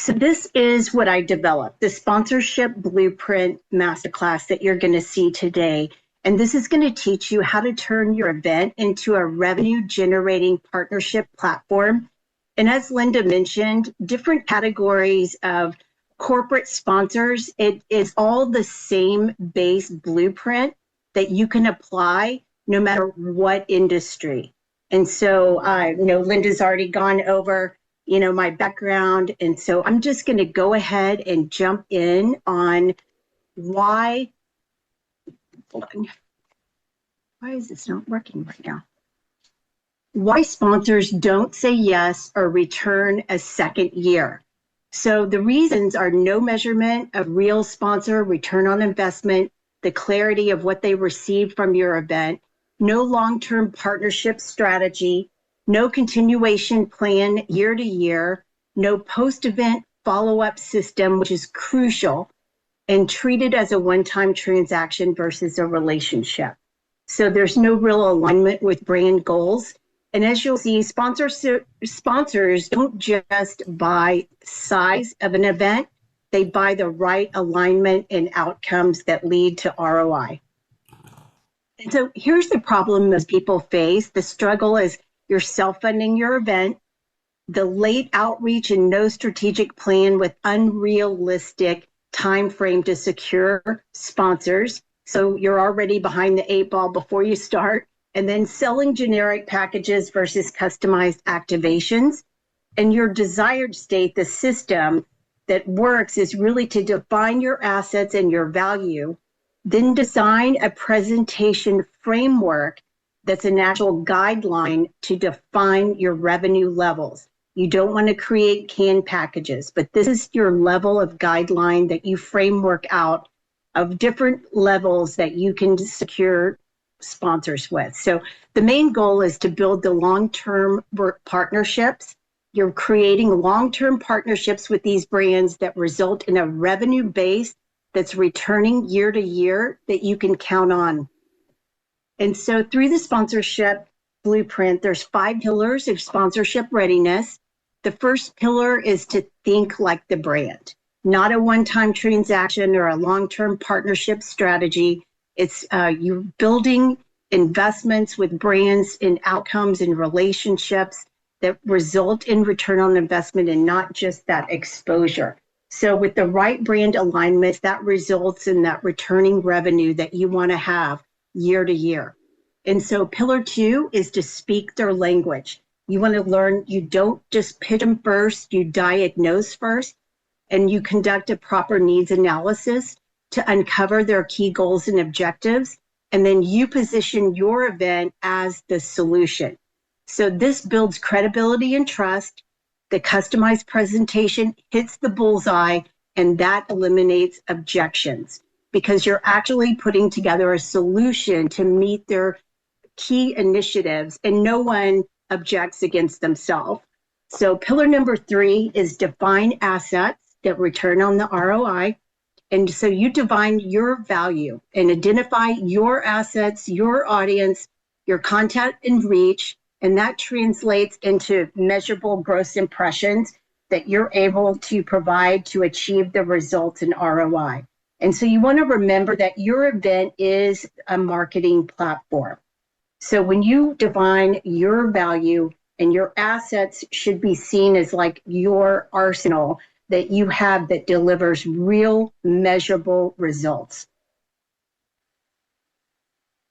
So this is what I developed, the sponsorship blueprint masterclass that you're going to see today. And this is going to teach you how to turn your event into a revenue generating partnership platform. And as Linda mentioned, different categories of corporate sponsors, it is all the same base blueprint that you can apply no matter what industry. And so, Linda's already gone over, my background. And so I'm just going to go ahead and jump in on why is this not working right now? Why sponsors don't say yes or return a second year. So the reasons are no measurement of real sponsor return on investment, the clarity of what they received from your event, no long-term partnership strategy, no continuation plan year to year, no post-event follow-up system, which is crucial, and treated as a one-time transaction versus a relationship. So there's no real alignment with brand goals. And as you'll see, sponsors don't just buy size of an event, they buy the right alignment and outcomes that lead to ROI. And so here's the problem most people face. The struggle is you're self-funding your event, the late outreach and no strategic plan with unrealistic time frame to secure sponsors. So you're already behind the 8 ball before you start. And then selling generic packages versus customized activations. And your desired state, the system that works, is really to define your assets and your value, then design a presentation framework that's an actual guideline to define your revenue levels. You don't want to create canned packages, but this is your level of guideline that you framework out of different levels that you can secure sponsors with. So the main goal is to build the long-term partnerships. You're creating long-term partnerships with these brands that result in a revenue base that's returning year to year that you can count on. And so through the sponsorship blueprint, there's 5 pillars of sponsorship readiness. The first pillar is to think like the brand, not a one-time transaction or a long-term partnership strategy. It's you're building investments with brands in outcomes and relationships that result in return on investment and not just that exposure. So with the right brand alignments, that results in that returning revenue that you want to have year to year. And so pillar 2 is to speak their language. You want to learn, you don't just pitch them first, you diagnose first, and you conduct a proper needs analysis to uncover their key goals and objectives, and then you position your event as the solution. So this builds credibility and trust. The customized presentation hits the bullseye, and that eliminates objections because you're actually putting together a solution to meet their key initiatives, and no one objects against themselves. So pillar number 3 is define assets that return on the ROI. And so you define your value and identify your assets, your audience, your content and reach, and that translates into measurable gross impressions that you're able to provide to achieve the results in ROI. And so you want to remember that your event is a marketing platform. So when you define your value, and your assets should be seen as like your arsenal that you have that delivers real measurable results.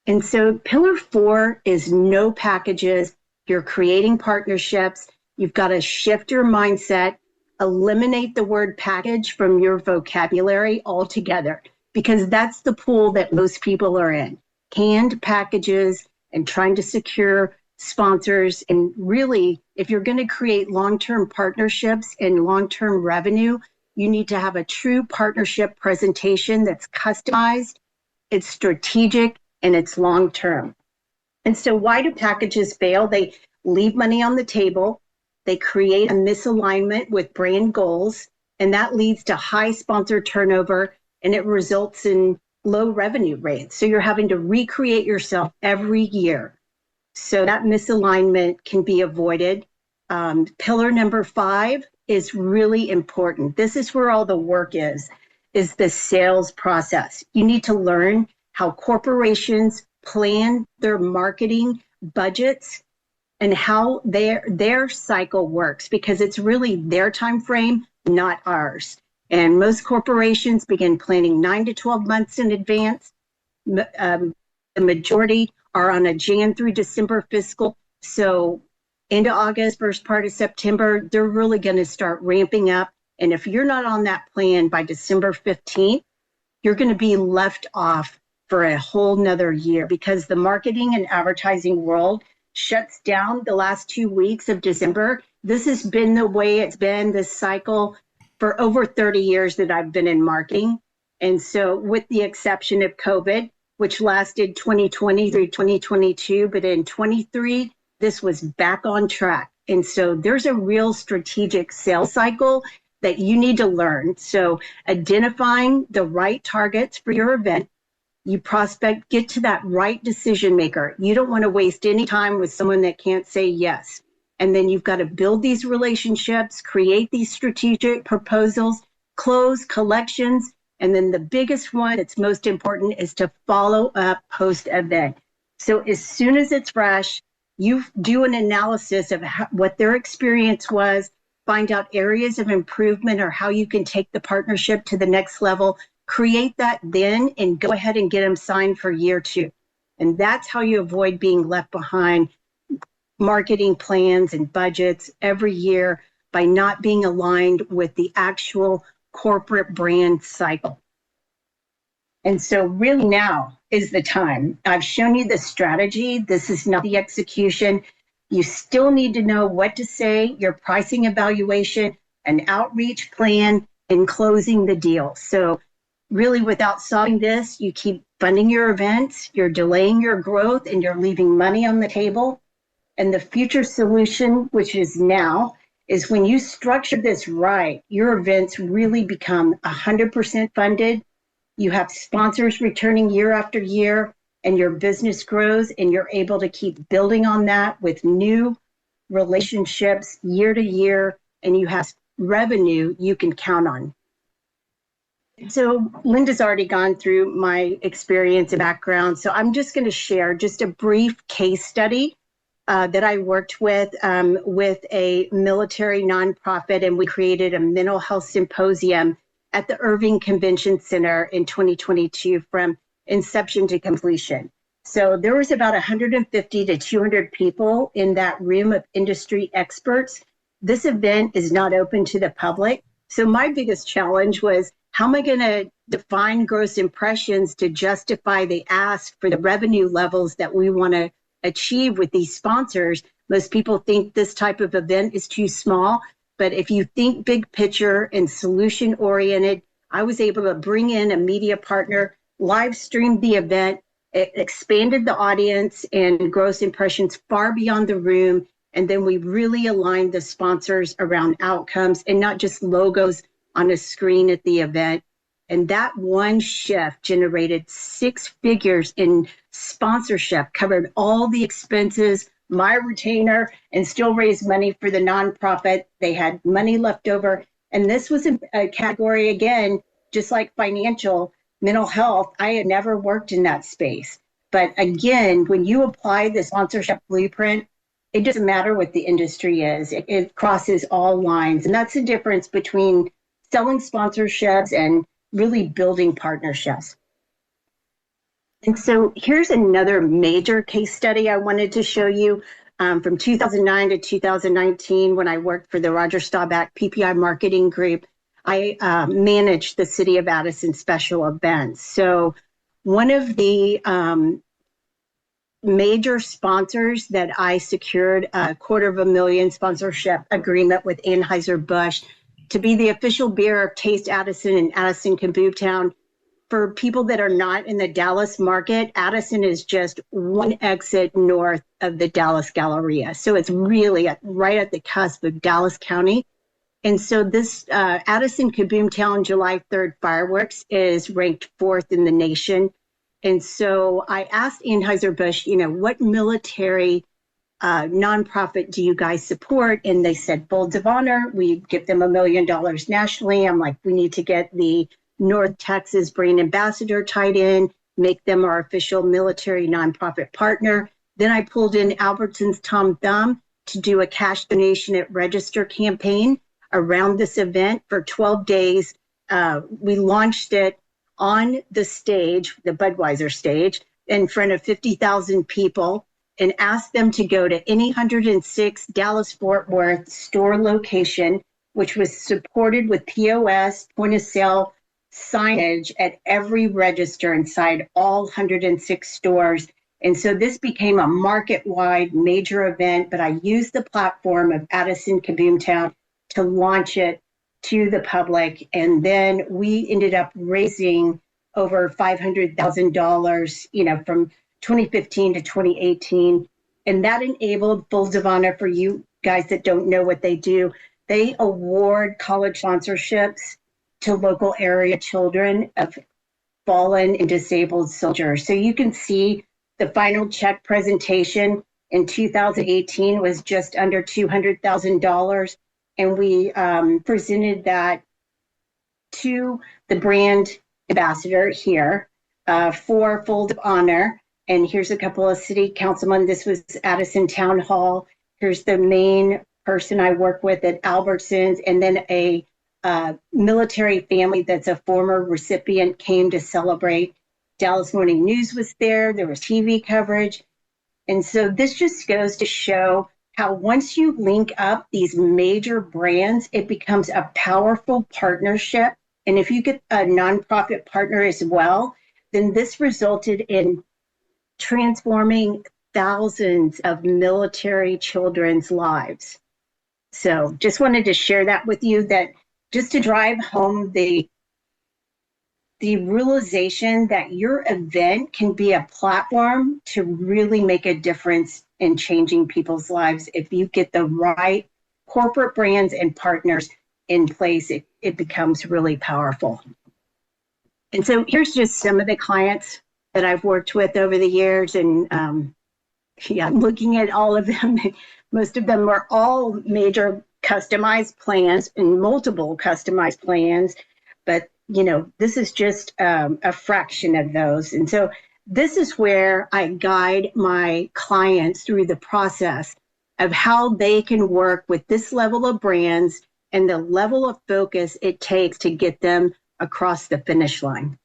And so pillar 4 is no packages. You're creating partnerships. You've got to shift your mindset, eliminate the word package from your vocabulary altogether, because that's the pool that most people are in. Canned packages and trying to secure sponsors. And really, if you're going to create long-term partnerships and long-term revenue, you need to have a true partnership presentation that's customized, it's strategic, and it's long-term. And so why do packages fail? They leave money on the table. They create a misalignment with brand goals, and that leads to high sponsor turnover, and it results in low revenue rates. So you're having to recreate yourself every year. So that misalignment can be avoided. Pillar number 5 is really important. This is where all the work is the sales process. You need to learn how corporations plan their marketing budgets and how their cycle works, because it's really their time frame, not ours. And most corporations begin planning 9 to 12 months in advance. The majority are on a Jan through December fiscal. So into August, first part of September, they're really going to start ramping up. And if you're not on that plan by December 15th, you're going to be left off for a whole nother year, because the marketing and advertising world shuts down the last 2 weeks of December. This has been the way it's been, this cycle, for over 30 years that I've been in marketing. And so with the exception of COVID, which lasted 2020 through 2022, but in 23, this was back on track. And so there's a real strategic sales cycle that you need to learn. So identifying the right targets for your event, you prospect, get to that right decision maker. You don't want to waste any time with someone that can't say yes. And then you've got to build these relationships, create these strategic proposals, close collections. And then the biggest one that's most important is to follow up post-event. So as soon as it's fresh, you do an analysis of what their experience was, find out areas of improvement or how you can take the partnership to the next level, create that then, and go ahead and get them signed for year 2. And that's how you avoid being left behind marketing plans and budgets every year, by not being aligned with the actual corporate brand cycle. And so really now is the time. I've shown you the strategy. This is not the execution. You still need to know what to say, your pricing evaluation, an outreach plan, and closing the deal. So really, without solving this, you keep funding your events, you're delaying your growth, and you're leaving money on the table. And the future solution, which is now, is when you structure this right, your events really become 100% funded. You have sponsors returning year after year, and your business grows, and you're able to keep building on that with new relationships year to year, and you have revenue you can count on. So Linda's already gone through my experience and background, so I'm just going to share just a brief case study that I worked with a military nonprofit, and we created a mental health symposium at the Irving Convention Center in 2022 from inception to completion. So there was about 150 to 200 people in that room of industry experts. This event is not open to the public. So my biggest challenge was, how am I going to define gross impressions to justify the ask for the revenue levels that we want to achieve with these sponsors? Most people think this type of event is too small, but if you think big picture and solution oriented, I was able to bring in a media partner, live streamed the event, it expanded the audience and gross impressions far beyond the room. And then we really aligned the sponsors around outcomes and not just logos on a screen at the event. And that one shift generated 6 figures in sponsorship, covered all the expenses, my retainer, and still raised money for the nonprofit. They had money left over. And this was a category, again, just like financial, mental health. I had never worked in that space. But again, when you apply the sponsorship blueprint, it doesn't matter what the industry is. It crosses all lines. And that's the difference between selling sponsorships and really building partnerships. And so here's another major case study I wanted to show you from 2009 to 2019, when I worked for the Roger Staubach PPI Marketing Group. I managed the City of Addison special events. So one of the major sponsors that I secured a $250,000 sponsorship agreement with Anheuser-Busch to be the official beer of Taste Addison and Addison Kaboomtown. For people that are not in the Dallas market, Addison is just one exit north of the Dallas Galleria. So it's really right at the cusp of Dallas County. And so this Addison Kaboomtown July 3rd fireworks is ranked 4th in the nation. And so I asked Anheuser-Busch, what military nonprofit do you guys support? And they said Folds of Honor. We give them $1 million nationally. I'm like, we need to get the North Texas brand ambassador tied in, make them our official military nonprofit partner. Then I pulled in Albertson's Tom Thumb to do a cash donation at register campaign around this event for 12 days. We launched it on the stage, the Budweiser stage, in front of 50,000 people, and asked them to go to any 106 Dallas-Fort Worth store location, which was supported with POS, point of sale signage at every register inside all 106 stores. And so this became a market-wide major event, but I used the platform of Addison Kaboomtown to launch it to the public. And then we ended up raising over $500,000, from 2015 to 2018. And that enabled Folds of Honor. For you guys that don't know what they do, they award college sponsorships to local area children of fallen and disabled soldiers. So you can see the final check presentation in 2018 was just under $200,000. And we presented that to the brand ambassador here for Folds of Honor. And here's a couple of city councilmen. This was Addison Town Hall. Here's the main person I work with at Albertsons. And then a military family that's a former recipient came to celebrate. Dallas Morning News was there. There was TV coverage. And so this just goes to show how once you link up these major brands, it becomes a powerful partnership. And if you get a nonprofit partner as well, then this resulted in transforming thousands of military children's lives. So just wanted to share that with you, that just to drive home the realization that your event can be a platform to really make a difference in changing people's lives. If you get the right corporate brands and partners in place, it becomes really powerful. And so here's just some of the clients that I've worked with over the years. And I'm looking at all of them. Most of them are all major customized plans and multiple customized plans. But, this is just a fraction of those. And so this is where I guide my clients through the process of how they can work with this level of brands and the level of focus it takes to get them across the finish line.